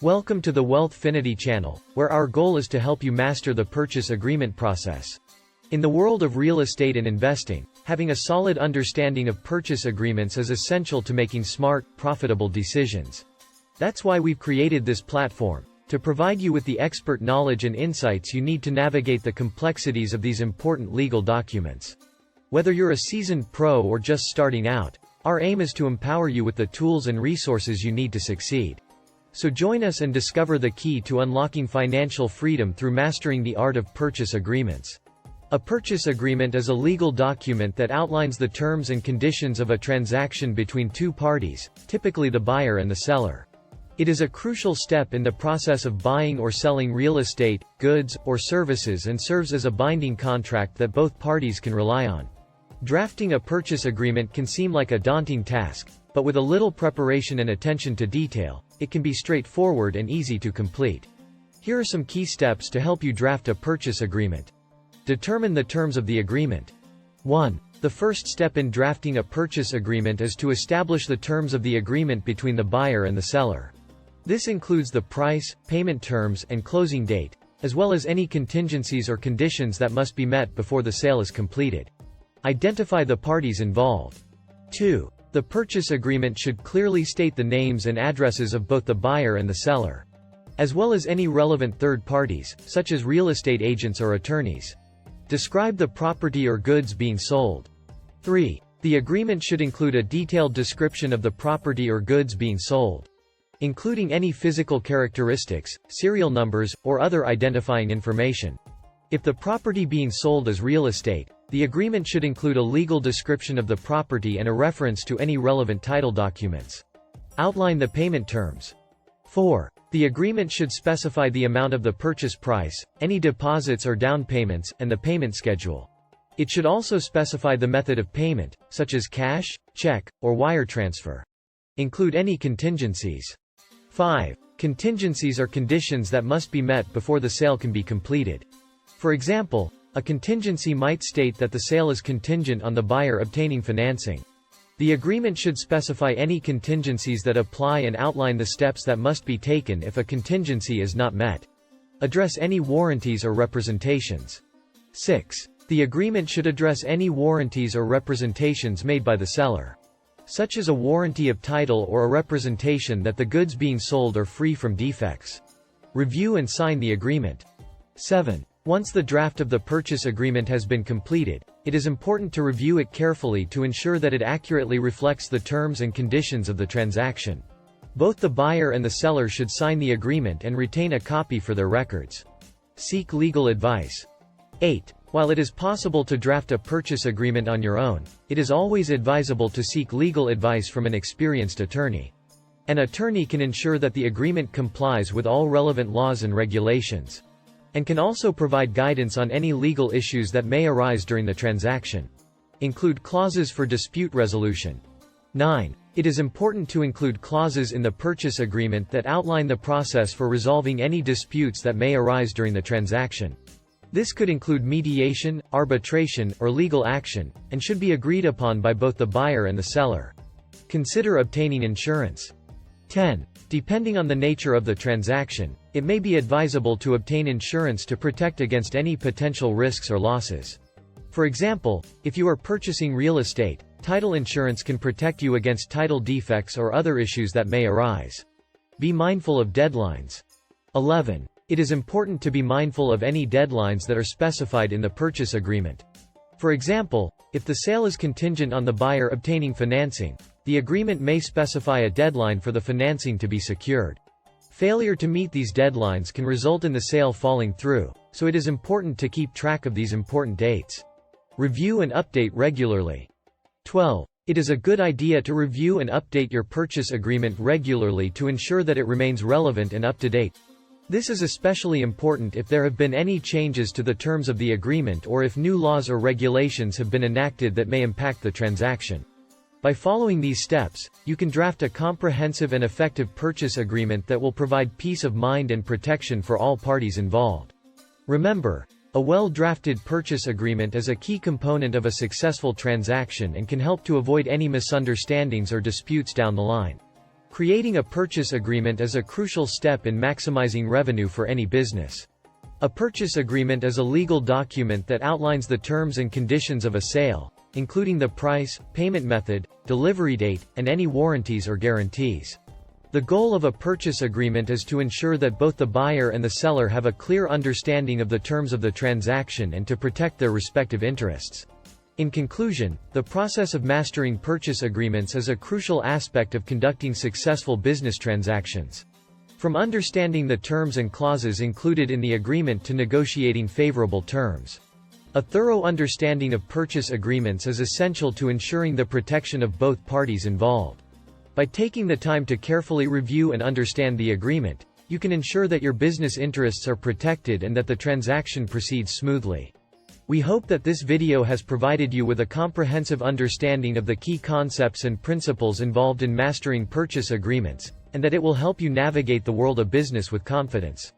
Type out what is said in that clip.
Welcome to the Wealthfinity channel, where our goal is to help you master the purchase agreement process. In the world of real estate and investing, having a solid understanding of purchase agreements is essential to making smart, profitable decisions. That's why we've created this platform, to provide you with the expert knowledge and insights you need to navigate the complexities of these important legal documents. Whether you're a seasoned pro or just starting out, our aim is to empower you with the tools and resources you need to succeed. So join us and discover the key to unlocking financial freedom through mastering the art of purchase agreements. A purchase agreement is a legal document that outlines the terms and conditions of a transaction between two parties, typically the buyer and the seller. It is a crucial step in the process of buying or selling real estate, goods, or services and serves as a binding contract that both parties can rely on. Drafting a purchase agreement can seem like a daunting task, but with a little preparation and attention to detail, it can be straightforward and easy to complete. Here are some key steps to help you draft a purchase agreement. Determine the terms of the agreement. 1. The first step in drafting a purchase agreement is to establish the terms of the agreement between the buyer and the seller. This includes the price, payment terms, and closing date, as well as any contingencies or conditions that must be met before the sale is completed. Identify the parties involved. 2. The purchase agreement should clearly state the names and addresses of both the buyer and the seller, as well as any relevant third parties, such as real estate agents or attorneys. Describe the property or goods being sold. 3. The agreement should include a detailed description of the property or goods being sold, including any physical characteristics, serial numbers, or other identifying information. If the property being sold is real estate, the agreement should include a legal description of the property and a reference to any relevant title documents. Outline the payment terms. 4. The agreement should specify the amount of the purchase price, any deposits or down payments, and the payment schedule. It should also specify the method of payment, such as cash, check, or wire transfer. Include any contingencies. 5. Contingencies are conditions that must be met before the sale can be completed. For example, a contingency might state that the sale is contingent on the buyer obtaining financing. The agreement should specify any contingencies that apply and outline the steps that must be taken if a contingency is not met. Address any warranties or representations. 6. The agreement should address any warranties or representations made by the seller, such as a warranty of title or a representation that the goods being sold are free from defects. Review and sign the agreement. 7. Once the draft of the purchase agreement has been completed, it is important to review it carefully to ensure that it accurately reflects the terms and conditions of the transaction. Both the buyer and the seller should sign the agreement and retain a copy for their records. Seek legal advice. 8. While it is possible to draft a purchase agreement on your own, it is always advisable to seek legal advice from an experienced attorney. An attorney can ensure that the agreement complies with all relevant laws and regulations, and can also provide guidance on any legal issues that may arise during the transaction. Include clauses for dispute resolution. 9. It is important to include clauses in the purchase agreement that outline the process for resolving any disputes that may arise during the transaction. This could include mediation, arbitration, or legal action, and should be agreed upon by both the buyer and the seller. Consider obtaining insurance. 10. Depending on the nature of the transaction, it may be advisable to obtain insurance to protect against any potential risks or losses. For example, if you are purchasing real estate, title insurance can protect you against title defects or other issues that may arise. Be mindful of deadlines. 11. It is important to be mindful of any deadlines that are specified in the purchase agreement. For example, if the sale is contingent on the buyer obtaining financing, the agreement may specify a deadline for the financing to be secured. Failure to meet these deadlines can result in the sale falling through, so it is important to keep track of these important dates. Review and update regularly. 12. It is a good idea to review and update your purchase agreement regularly to ensure that it remains relevant and up to date. This is especially important if there have been any changes to the terms of the agreement or if new laws or regulations have been enacted that may impact the transaction. By following these steps, you can draft a comprehensive and effective purchase agreement that will provide peace of mind and protection for all parties involved. Remember, a well-drafted purchase agreement is a key component of a successful transaction and can help to avoid any misunderstandings or disputes down the line. Creating a purchase agreement is a crucial step in maximizing revenue for any business. A purchase agreement is a legal document that outlines the terms and conditions of a sale, including the price, payment method, delivery date, and any warranties or guarantees. The goal of a purchase agreement is to ensure that both the buyer and the seller have a clear understanding of the terms of the transaction and to protect their respective interests. In conclusion, the process of mastering purchase agreements is a crucial aspect of conducting successful business transactions. From understanding the terms and clauses included in the agreement to negotiating favorable terms. A thorough understanding of purchase agreements is essential to ensuring the protection of both parties involved. By taking the time to carefully review and understand the agreement, you can ensure that your business interests are protected and that the transaction proceeds smoothly. We hope that this video has provided you with a comprehensive understanding of the key concepts and principles involved in mastering purchase agreements, and that it will help you navigate the world of business with confidence.